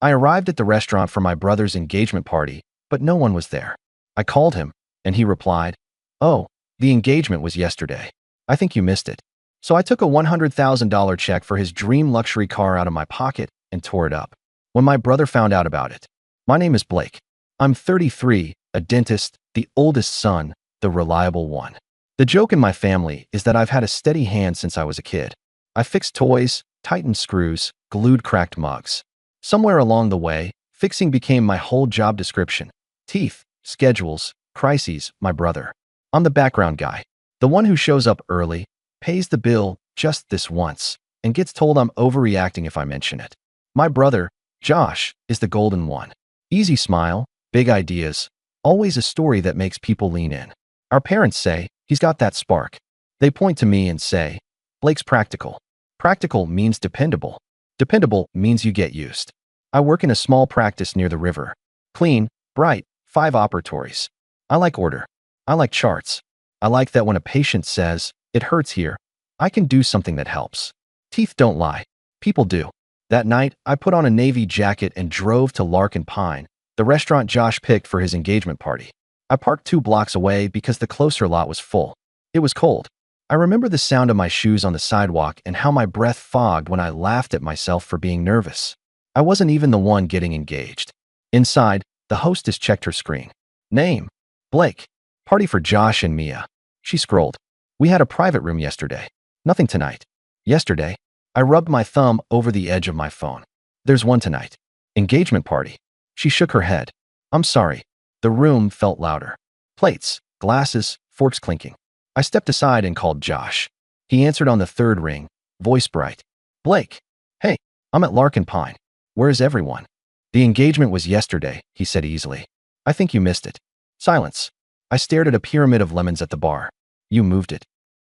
I arrived at the restaurant for my brother's engagement party, but no one was there. I called him, and he replied, "Oh, the engagement was yesterday. I think you missed it." So I took a $100,000 check for his dream luxury car out of my pocket and tore it up. When my brother found out about it, "My name is Blake. I'm 33, a dentist, the oldest son, the reliable one. The joke in my family is that I've had a steady hand since I was a kid. I fixed toys, tightened screws, glued cracked mugs. Somewhere along the way, fixing became my whole job description. Teeth, schedules, crises, my brother. I'm the background guy, the one who shows up early, pays the bill just this once, and gets told I'm overreacting if I mention it. My brother, Josh, is the golden one. Easy smile, big ideas, always a story that makes people lean in. Our parents say, he's got that spark. They point to me and say, Blake's practical. Practical means dependable. Dependable means you get used. I work in a small practice near the river. Clean, bright, 5 operatories. I like order. I like charts. I like that when a patient says, "It hurts here," I can do something that helps. Teeth don't lie. People do. That night, I put on a navy jacket and drove to Larkin Pine, the restaurant Josh picked for his engagement party. I parked 2 blocks away because the closer lot was full. It was cold. I remember the sound of my shoes on the sidewalk and how my breath fogged when I laughed at myself for being nervous. I wasn't even the one getting engaged. Inside, the hostess checked her screen. Name: Blake. Party for Josh and Mia. She scrolled. We had a private room yesterday. Nothing tonight. Yesterday. I rubbed my thumb over the edge of my phone. There's one tonight. Engagement party. She shook her head. I'm sorry. The room felt louder. Plates, glasses, forks clinking. I stepped aside and called Josh. He answered on the 3rd ring, voice bright. Blake. Hey, I'm at Larkin Pine. Where is everyone? The engagement was yesterday, he said easily. I think you missed it. Silence. I stared at a pyramid of lemons at the bar. You moved it.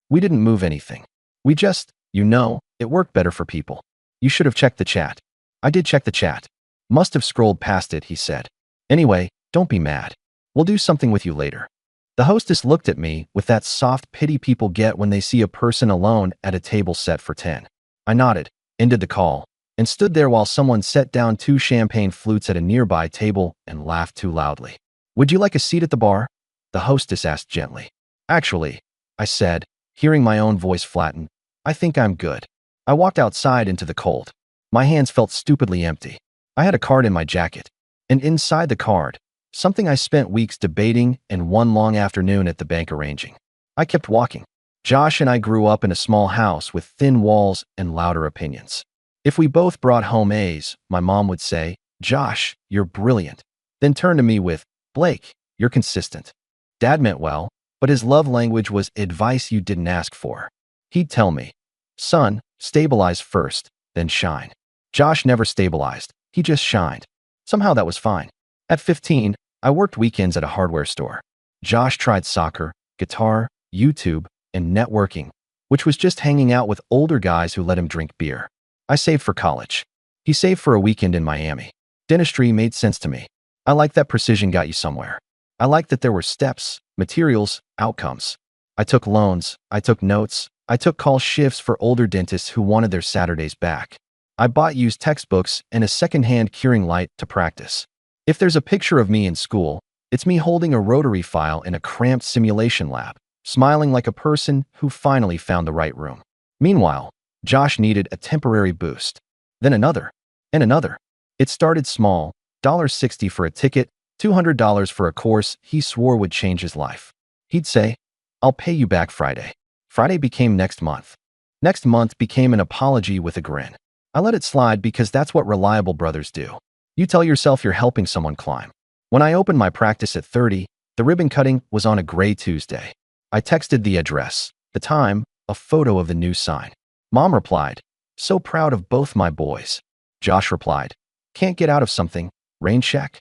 We didn't move anything. We just, it worked better for people. You should have checked the chat. I did check the chat. Must have scrolled past it, he said. Anyway, don't be mad. We'll do something with you later. The hostess looked at me with that soft pity people get when they see a person alone at a table set for 10. I nodded, ended the call, and stood there while someone set down 2 champagne flutes at a nearby table and laughed too loudly. Would you like a seat at the bar? The hostess asked gently. Actually, I said, hearing my own voice flatten, I think I'm good. I walked outside into the cold. My hands felt stupidly empty. I had a card in my jacket, and inside the card, something I spent weeks debating and one long afternoon at the bank arranging. I kept walking. Josh and I grew up in a small house with thin walls and louder opinions. If we both brought home A's, my mom would say, Josh, you're brilliant. Then turn to me with, Blake, you're consistent. Dad meant well, but his love language was advice you didn't ask for. He'd tell me, son, stabilize first, then shine. Josh never stabilized. He just shined. Somehow that was fine. At 15, I worked weekends at a hardware store. Josh tried soccer, guitar, YouTube, and networking, which was just hanging out with older guys who let him drink beer. I saved for college. He saved for a weekend in Miami. Dentistry made sense to me. I liked that precision got you somewhere. I liked that there were steps, materials, outcomes. I took loans, I took notes, I took call shifts for older dentists who wanted their Saturdays back. I bought used textbooks and a secondhand curing light to practice. If there's a picture of me in school, it's me holding a rotary file in a cramped simulation lab, smiling like a person who finally found the right room. Meanwhile, Josh needed a temporary boost. Then another, and another. It started small, $60 for a ticket, $200 for a course he swore would change his life. He'd say, I'll pay you back Friday. Friday became next month. Next month became an apology with a grin. I let it slide because that's what reliable brothers do. You tell yourself you're helping someone climb. When I opened my practice at 30, the ribbon cutting was on a gray Tuesday. I texted the address, the time, a photo of the new sign. Mom replied, so proud of both my boys. Josh replied, can't get out of something, rain check?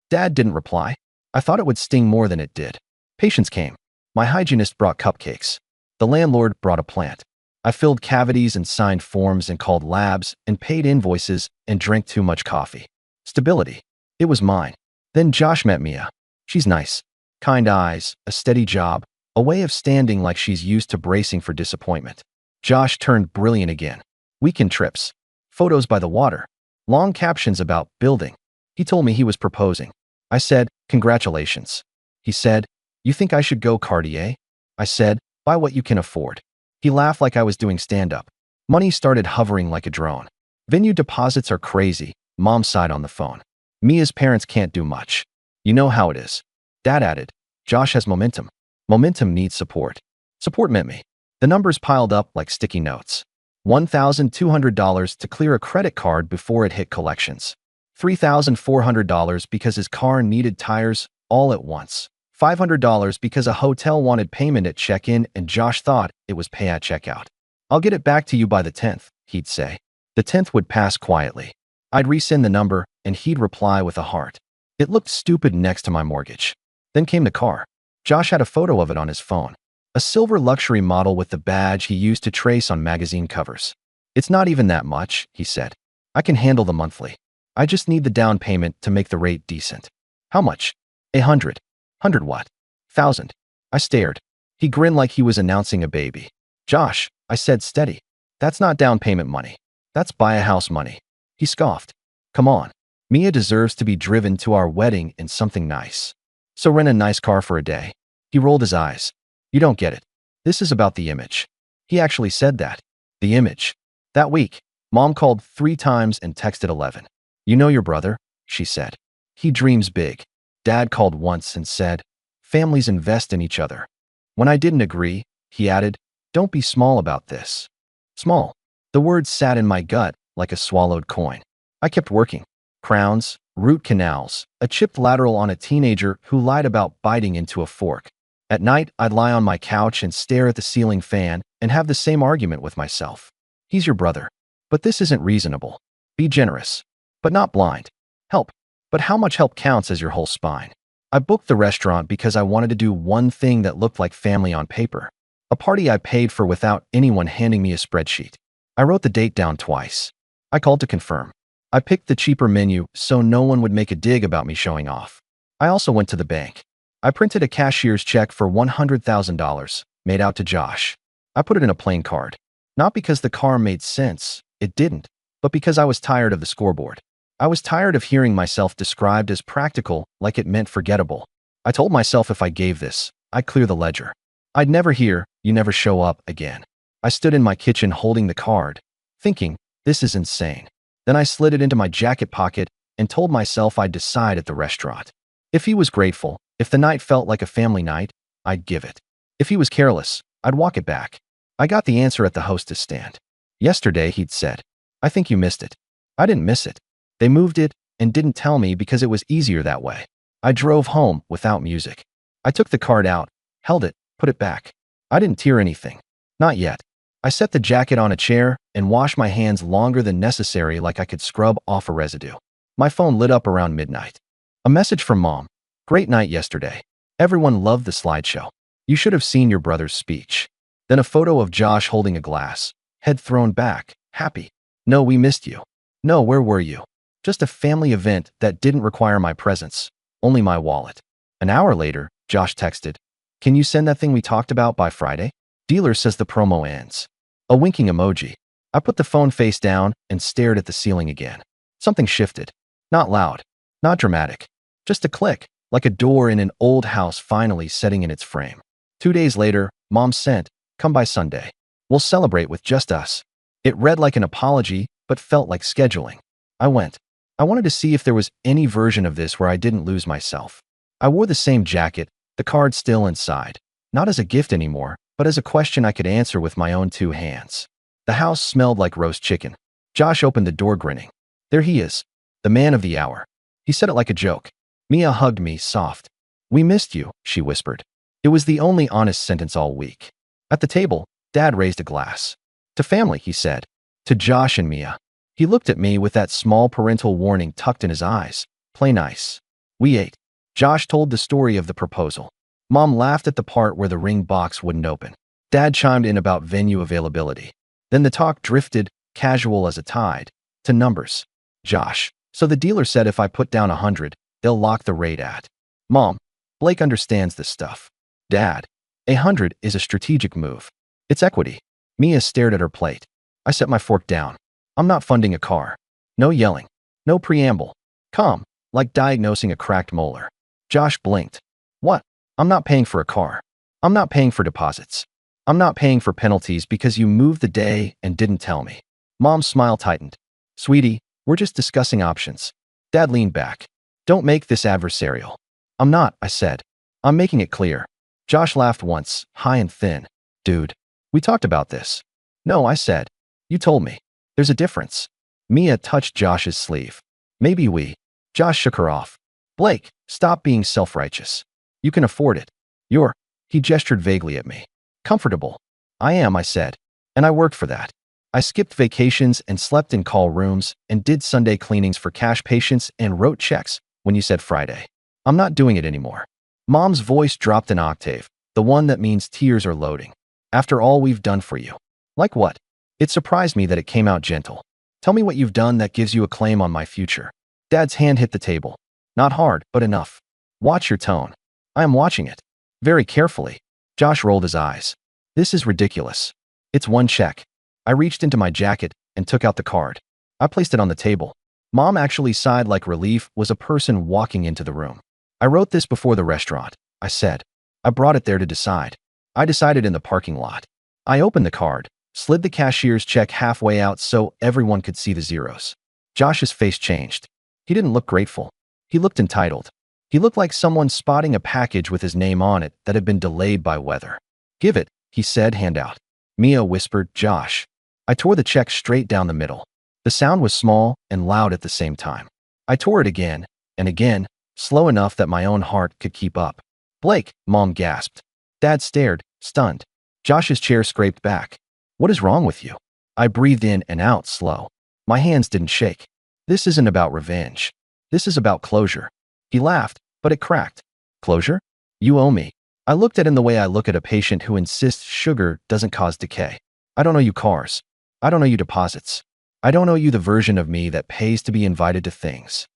Dad didn't reply. I thought it would sting more than it did. Patients came. My hygienist brought cupcakes. The landlord brought a plant. I filled cavities and signed forms and called labs and paid invoices and drank too much coffee. Stability. It was mine. Then Josh met Mia. She's nice. Kind eyes, a steady job, a way of standing like she's used to bracing for disappointment. Josh turned brilliant again. Weekend trips. Photos by the water. Long captions about building. He told me he was proposing. I said, congratulations. He said, you think I should go Cartier? I said, buy what you can afford. He laughed like I was doing stand-up. Money started hovering like a drone. Venue deposits are crazy, Mom sighed on the phone. Mia's parents can't do much. You know how it is. Dad added, Josh has momentum. Momentum needs support. Support met me. The numbers piled up like sticky notes. $1,200 to clear a credit card before it hit collections. $3,400 because his car needed tires all at once. $500 because a hotel wanted payment at check-in and Josh thought it was pay at checkout. I'll get it back to you by the 10th, he'd say. The 10th would pass quietly. I'd resend the number and he'd reply with a heart. It looked stupid next to my mortgage. Then came the car. Josh had a photo of it on his phone. A silver luxury model with the badge he used to trace on magazine covers. It's not even that much, he said. I can handle the monthly. I just need the down payment to make the rate decent. How much? 100. 100 what? 1,000. I stared. He grinned like he was announcing a baby. Josh, I said steady. That's not down payment money. That's buy a house money. He scoffed. Come on. Mia deserves to be driven to our wedding in something nice. So rent a nice car for a day. He rolled his eyes. You don't get it. This is about the image. He actually said that. The image. That week, Mom called 3 times and texted 11. You know your brother? She said. He dreams big. Dad called once and said, families invest in each other. When I didn't agree, he added, don't be small about this. Small. The word sat in my gut like a swallowed coin. I kept working. Crowns, root canals, a chipped lateral on a teenager who lied about biting into a fork. At night, I'd lie on my couch and stare at the ceiling fan and have the same argument with myself. He's your brother. But this isn't reasonable. Be generous. But not blind. Help. But how much help counts as your whole spine? I booked the restaurant because I wanted to do one thing that looked like family on paper. A party I paid for without anyone handing me a spreadsheet. I wrote the date down twice. I called to confirm. I picked the cheaper menu so no one would make a dig about me showing off. I also went to the bank. I printed a cashier's check for $100,000, made out to Josh. I put it in a plain card. Not because the car made sense, it didn't, but because I was tired of the scoreboard. I was tired of hearing myself described as practical like it meant forgettable. I told myself if I gave this, I'd clear the ledger. I'd never hear, you never show up again. I stood in my kitchen holding the card, thinking, this is insane. Then I slid it into my jacket pocket and told myself I'd decide at the restaurant. If he was grateful, if the night felt like a family night, I'd give it. If he was careless, I'd walk it back. I got the answer at the hostess stand. Yesterday, he'd said, I think you missed it. I didn't miss it. They moved it and didn't tell me because it was easier that way. I drove home without music. I took the card out, held it, put it back. I didn't tear anything. Not yet. I set the jacket on a chair and washed my hands longer than necessary like I could scrub off a residue. My phone lit up around midnight. A message from Mom. Great night yesterday. Everyone loved the slideshow. You should have seen your brother's speech. Then a photo of Josh holding a glass, head thrown back, happy. No, we missed you. No, where were you? Just a family event that didn't require my presence, only my wallet. An hour later, Josh texted, can you send that thing we talked about by Friday? Dealer says the promo ends. A winking emoji. I put the phone face down and stared at the ceiling again. Something shifted. Not loud, not dramatic. Just a click, like a door in an old house finally setting in its frame. 2 days later, Mom sent, come by Sunday. We'll celebrate with just us. It read like an apology, but felt like scheduling. I went. I wanted to see if there was any version of this where I didn't lose myself. I wore the same jacket, the card still inside. Not as a gift anymore, but as a question I could answer with my own 2 hands. The house smelled like roast chicken. Josh opened the door grinning. There he is, the man of the hour. He said it like a joke. Mia hugged me soft. We missed you, she whispered. It was the only honest sentence all week. At the table, Dad raised a glass. To family, he said. To Josh and Mia. He looked at me with that small parental warning tucked in his eyes. Play nice. We ate. Josh told the story of the proposal. Mom laughed at the part where the ring box wouldn't open. Dad chimed in about venue availability. Then the talk drifted, casual as a tide, to numbers. Josh. So the dealer said if I put down 100, they'll lock the rate at. Mom. Blake understands this stuff. Dad. 100 is a strategic move. It's equity. Mia stared at her plate. I set my fork down. I'm not funding a car. No yelling. No preamble. Calm, like diagnosing a cracked molar. Josh blinked. What? I'm not paying for a car. I'm not paying for deposits. I'm not paying for penalties because you moved the day and didn't tell me. Mom's smile tightened. Sweetie, we're just discussing options. Dad leaned back. Don't make this adversarial. I'm not, I said. I'm making it clear. Josh laughed once, high and thin. Dude, we talked about this. No, I said. You told me. There's a difference. Mia touched Josh's sleeve. Maybe we. Josh shook her off. Blake, stop being self-righteous. You can afford it. You're, he gestured vaguely at me. Comfortable. I am, I said. And I worked for that. I skipped vacations and slept in call rooms and did Sunday cleanings for cash patients and wrote checks when you said Friday. I'm not doing it anymore. Mom's voice dropped an octave, the one that means tears are loading. After all we've done for you. Like what? It surprised me that it came out gentle. Tell me what you've done that gives you a claim on my future. Dad's hand hit the table. Not hard, but enough. Watch your tone. I am watching it. Very carefully. Josh rolled his eyes. This is ridiculous. It's one check. I reached into my jacket and took out the card. I placed it on the table. Mom actually sighed like relief was a person walking into the room. I wrote this before the restaurant, I said. I brought it there to decide. I decided in the parking lot. I opened the card, slid the cashier's check halfway out so everyone could see the zeros. Josh's face changed. He didn't look grateful. He looked entitled. He looked like someone spotting a package with his name on it that had been delayed by weather. Give it, he said, hand out. Mia whispered, Josh. I tore the check straight down the middle. The sound was small and loud at the same time. I tore it again and again, slow enough that my own heart could keep up. Blake, Mom gasped. Dad stared, stunned. Josh's chair scraped back. What is wrong with you? I breathed in and out slow. My hands didn't shake. This isn't about revenge. This is about closure. He laughed, but it cracked. Closure? You owe me. I looked at him the way I look at a patient who insists sugar doesn't cause decay. I don't owe you cars. I don't owe you deposits. I don't owe you the version of me that pays to be invited to things.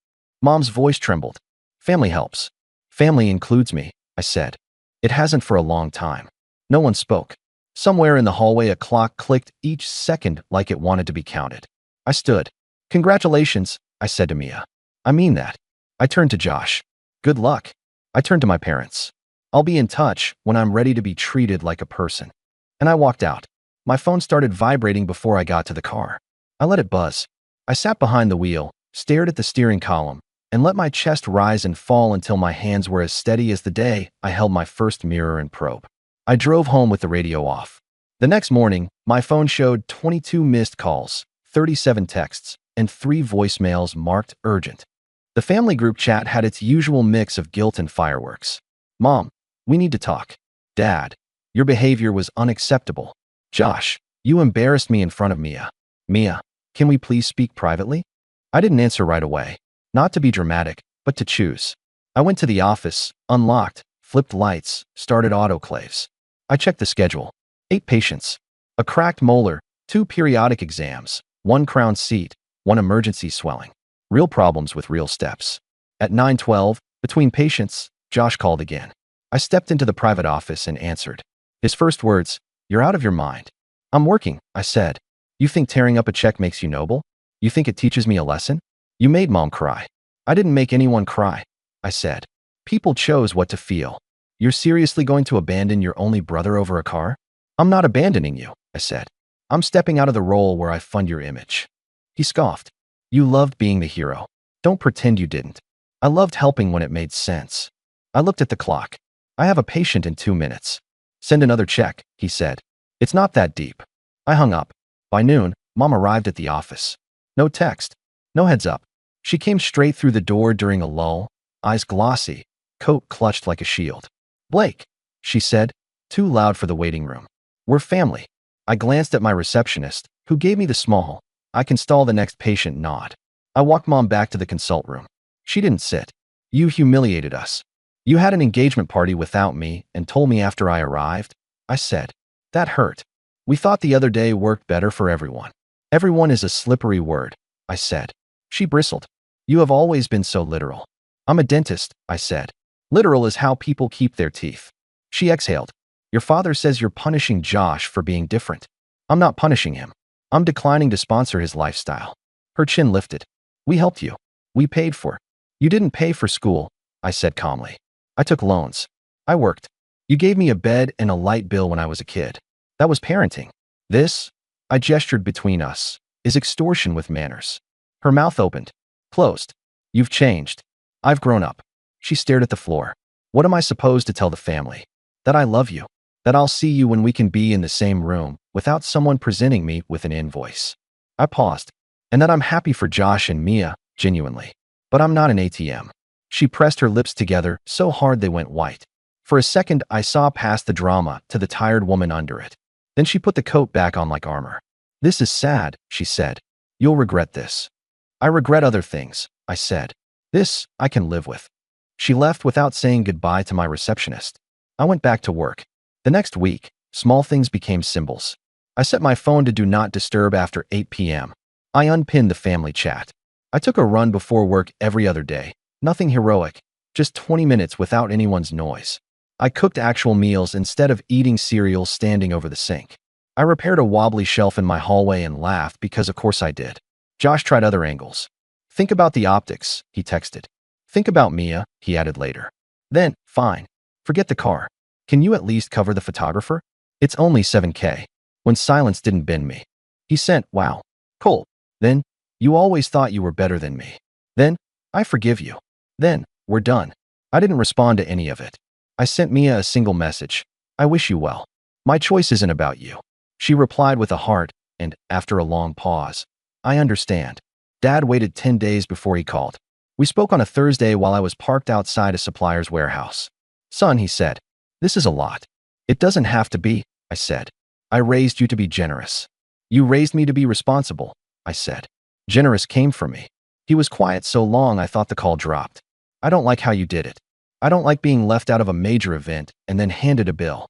Mom's voice trembled. Family helps. Family includes me, I said. It hasn't for a long time. No one spoke. Somewhere in the hallway a clock clicked each second like it wanted to be counted. I stood. Congratulations, I said to Mia. I mean that. I turned to Josh. Good luck. I turned to my parents. I'll be in touch when I'm ready to be treated like a person. And I walked out. My phone started vibrating before I got to the car. I let it buzz. I sat behind the wheel, stared at the steering column, and let my chest rise and fall until my hands were as steady as the day I held my first mirror and probe. I drove home with the radio off. The next morning, my phone showed 22 missed calls, 37 texts, and 3 voicemails marked urgent. The family group chat had its usual mix of guilt and fireworks. Mom, we need to talk. Dad, your behavior was unacceptable. Josh, you embarrassed me in front of Mia. Mia, can we please speak privately? I didn't answer right away. Not to be dramatic, but to choose. I went to the office, unlocked, flipped lights, started autoclaves. I checked the schedule. 8 patients. A cracked molar, 2 periodic exams, 1 crown seat, 1 emergency swelling. Real problems with real steps. At 9:12, between patients, Josh called again. I stepped into the private office and answered. His first words, "You're out of your mind." "I'm working," I said. "You think tearing up a check makes you noble? You think it teaches me a lesson?" "You made Mom cry." "I didn't make anyone cry," I said. "People chose what to feel." "You're seriously going to abandon your only brother over a car?" "I'm not abandoning you," I said. "I'm stepping out of the role where I fund your image." He scoffed. "You loved being the hero. Don't pretend you didn't." "I loved helping when it made sense." I looked at the clock. "I have a patient in 2 minutes." "Send another check," he said. "It's not that deep." I hung up. By noon, Mom arrived at the office. No text. No heads up. She came straight through the door during a lull, eyes glossy, coat clutched like a shield. "Blake," she said, too loud for the waiting room. "We're family." I glanced at my receptionist, who gave me the small, "I can stall the next patient" nod. I walked Mom back to the consult room. She didn't sit. "You humiliated us. You had an engagement party without me and told me after I arrived," I said. "That hurt. We thought the other day worked better for everyone." "Everyone is a slippery word," I said. She bristled. "You have always been so literal." "I'm a dentist," I said. "Literal is how people keep their teeth." She exhaled. "Your father says you're punishing Josh for being different." "I'm not punishing him. I'm declining to sponsor his lifestyle." Her chin lifted. "We helped you. We paid for. You didn't pay for school, I said calmly. I took loans. I worked. You gave me a bed and a light bill when I was a kid. That was parenting. This, I gestured between us, is extortion with manners. Her mouth opened, closed. You've changed. I've grown up. She stared at the floor. What am I supposed to tell the family? That I love you. That I'll see you when we can be in the same room without someone presenting me with an invoice. I paused. And that I'm happy for Josh and Mia, genuinely. But I'm not an ATM. She pressed her lips together so hard they went white. For a second, I saw past the drama to the tired woman under it. Then she put the coat back on like armor. This is sad, she said. You'll regret this. I regret other things, I said. This, I can live with. She left without saying goodbye to my receptionist. I went back to work. The next week, small things became symbols. I set my phone to do not disturb after 8 p.m. I unpinned the family chat. I took a run before work every other day. Nothing heroic, just 20 minutes without anyone's noise. I cooked actual meals instead of eating cereal standing over the sink. I repaired a wobbly shelf in my hallway and laughed because of course I did. Josh tried other angles. Think about the optics, he texted. Think about Mia, he added later. Then, fine. Forget the car. Can you at least cover the photographer? It's only $7K. When silence didn't bend me. He sent, wow. Cool. Then, you always thought you were better than me. Then, I forgive you. Then, we're done. I didn't respond to any of it. I sent Mia a single message. I wish you well. My choice isn't about you. She replied with a heart, and, after a long pause, I understand. Dad waited 10 days before he called. We spoke on a Thursday while I was parked outside a supplier's warehouse. Son, he said, this is a lot. It doesn't have to be, I said. I raised you to be generous. You raised me to be responsible, I said. Generous came from me. He was quiet so long I thought the call dropped. I don't like how you did it. I don't like being left out of a major event and then handed a bill.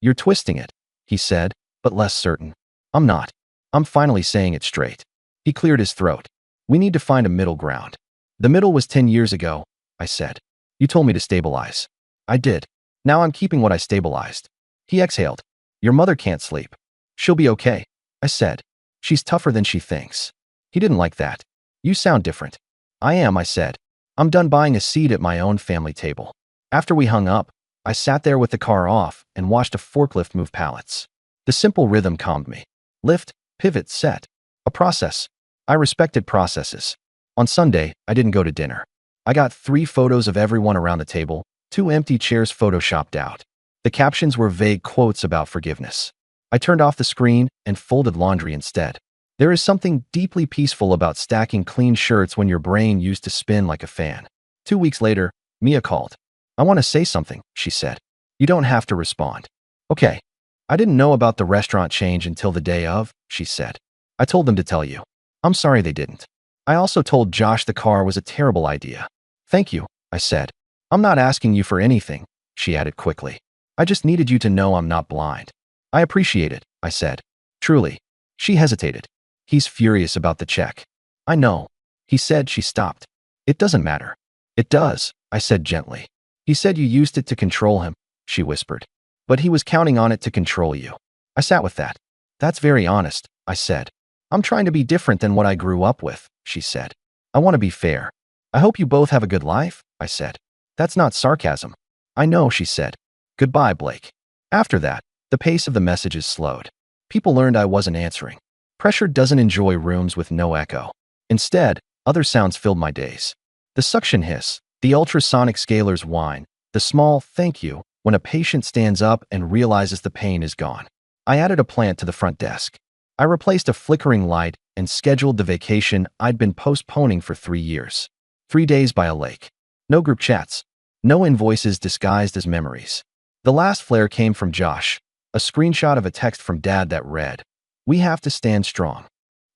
You're twisting it, he said, but less certain. I'm not. I'm finally saying it straight. He cleared his throat. We need to find a middle ground. The middle was 10 years ago, I said. You told me to stabilize. I did. Now I'm keeping what I stabilized. He exhaled. Your mother can't sleep. She'll be okay, I said. She's tougher than she thinks. He didn't like that. You sound different. I am, I said. I'm done buying a seat at my own family table. After we hung up, I sat there with the car off and watched a forklift move pallets. The simple rhythm calmed me. Lift, pivot, set. A process. I respected processes. On Sunday, I didn't go to dinner. I got 3 photos of everyone around the table, 2 empty chairs photoshopped out. The captions were vague quotes about forgiveness. I turned off the screen and folded laundry instead. There is something deeply peaceful about stacking clean shirts when your brain used to spin like a fan. 2 weeks later, Mia called. I want to say something, she said. You don't have to respond. Okay. I didn't know about the restaurant change until the day of, she said. I told them to tell you. I'm sorry they didn't. I also told Josh the car was a terrible idea. Thank you, I said. I'm not asking you for anything, she added quickly. I just needed you to know I'm not blind. I appreciate it, I said. Truly. She hesitated. He's furious about the check. I know. He said. She stopped. It doesn't matter. It does, I said gently. He said you used it to control him, she whispered. But he was counting on it to control you. I sat with that. That's very honest, I said. I'm trying to be different than what I grew up with, she said. I want to be fair. I hope you both have a good life, I said. That's not sarcasm. I know, she said. Goodbye, Blake. After that, the pace of the messages slowed. People learned I wasn't answering. Pressure doesn't enjoy rooms with no echo. Instead, other sounds filled my days. The suction hiss, the ultrasonic scalar's whine, the small thank you when a patient stands up and realizes the pain is gone. I added a plant to the front desk. I replaced a flickering light and scheduled the vacation I'd been postponing for 3 years. 3 days by a lake. No group chats. No invoices disguised as memories. The last flare came from Josh, a screenshot of a text from Dad that read, "We have to stand strong."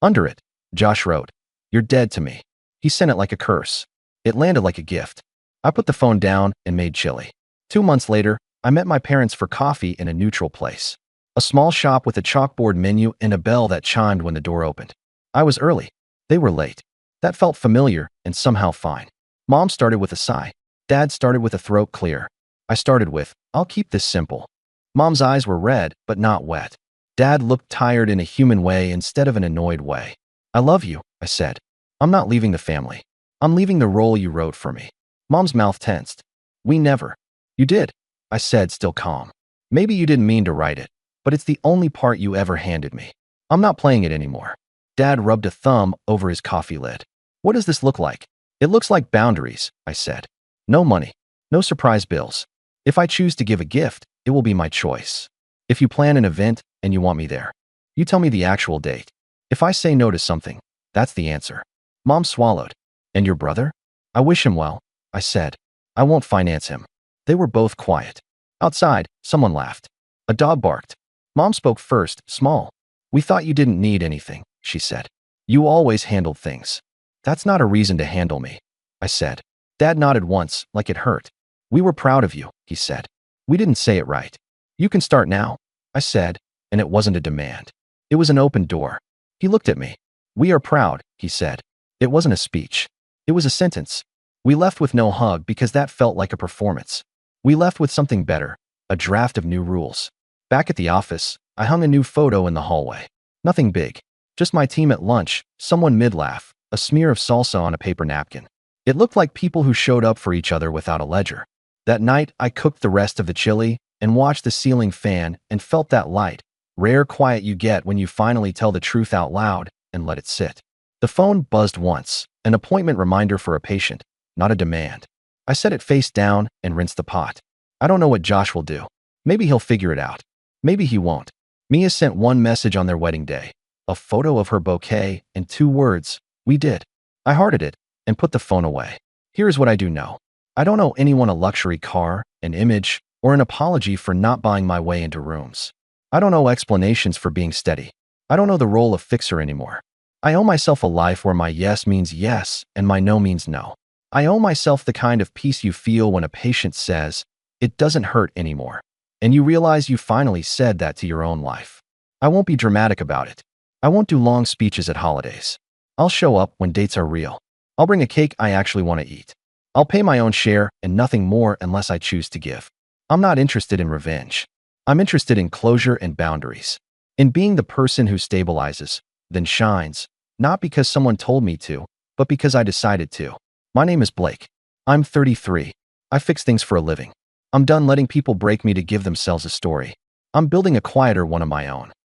Under it, Josh wrote, "You're dead to me." He sent it like a curse. It landed like a gift. I put the phone down and made chili. 2 months later, I met my parents for coffee in a neutral place. A small shop with a chalkboard menu and a bell that chimed when the door opened. I was early. They were late. That felt familiar and somehow fine. Mom started with a sigh. Dad started with a throat clear. I started with, "I'll keep this simple." Mom's eyes were red, but not wet. Dad looked tired in a human way instead of an annoyed way. "I love you," I said. "I'm not leaving the family." I'm leaving the role you wrote for me. Mom's mouth tensed. We never. You did, I said, still calm. Maybe you didn't mean to write it, but it's the only part you ever handed me. I'm not playing it anymore. Dad rubbed a thumb over his coffee lid. What does this look like? It looks like boundaries, I said. No money. No surprise bills. If I choose to give a gift, it will be my choice. If you plan an event and you want me there, you tell me the actual date. If I say no to something, that's the answer. Mom swallowed. And your brother? I wish him well, I said. I won't finance him. They were both quiet. Outside, someone laughed. A dog barked. Mom spoke first, small. We thought you didn't need anything, she said. You always handled things. That's not a reason to handle me, I said. Dad nodded once, like it hurt. We were proud of you, he said. We didn't say it right. You can start now, I said, and it wasn't a demand. It was an open door. He looked at me. We are proud, he said. It wasn't a speech. It was a sentence. We left with no hug because that felt like a performance. We left with something better, a draft of new rules. Back at the office, I hung a new photo in the hallway. Nothing big. Just my team at lunch, someone mid-laugh, a smear of salsa on a paper napkin. It looked like people who showed up for each other without a ledger. That night, I cooked the rest of the chili and watched the ceiling fan and felt that light, rare quiet you get when you finally tell the truth out loud and let it sit. The phone buzzed once, an appointment reminder for a patient, not a demand. I set it face down and rinsed the pot. I don't know what Josh will do. Maybe he'll figure it out. Maybe he won't. Mia sent one message on their wedding day, a photo of her bouquet and 2 words, we did. I hearted it and put the phone away. Here's what I do know. I don't owe anyone a luxury car, an image, or an apology for not buying my way into rooms. I don't owe explanations for being steady. I don't know the role of fixer anymore. I owe myself a life where my yes means yes and my no means no. I owe myself the kind of peace you feel when a patient says, it doesn't hurt anymore, and you realize you finally said that to your own life. I won't be dramatic about it. I won't do long speeches at holidays. I'll show up when dates are real. I'll bring a cake I actually want to eat. I'll pay my own share and nothing more unless I choose to give. I'm not interested in revenge. I'm interested in closure and boundaries. In being the person who stabilizes, then shines, not because someone told me to, but because I decided to. My name is Blake. I'm 33. I fix things for a living. I'm done letting people break me to give themselves a story. I'm building a quieter one of my own.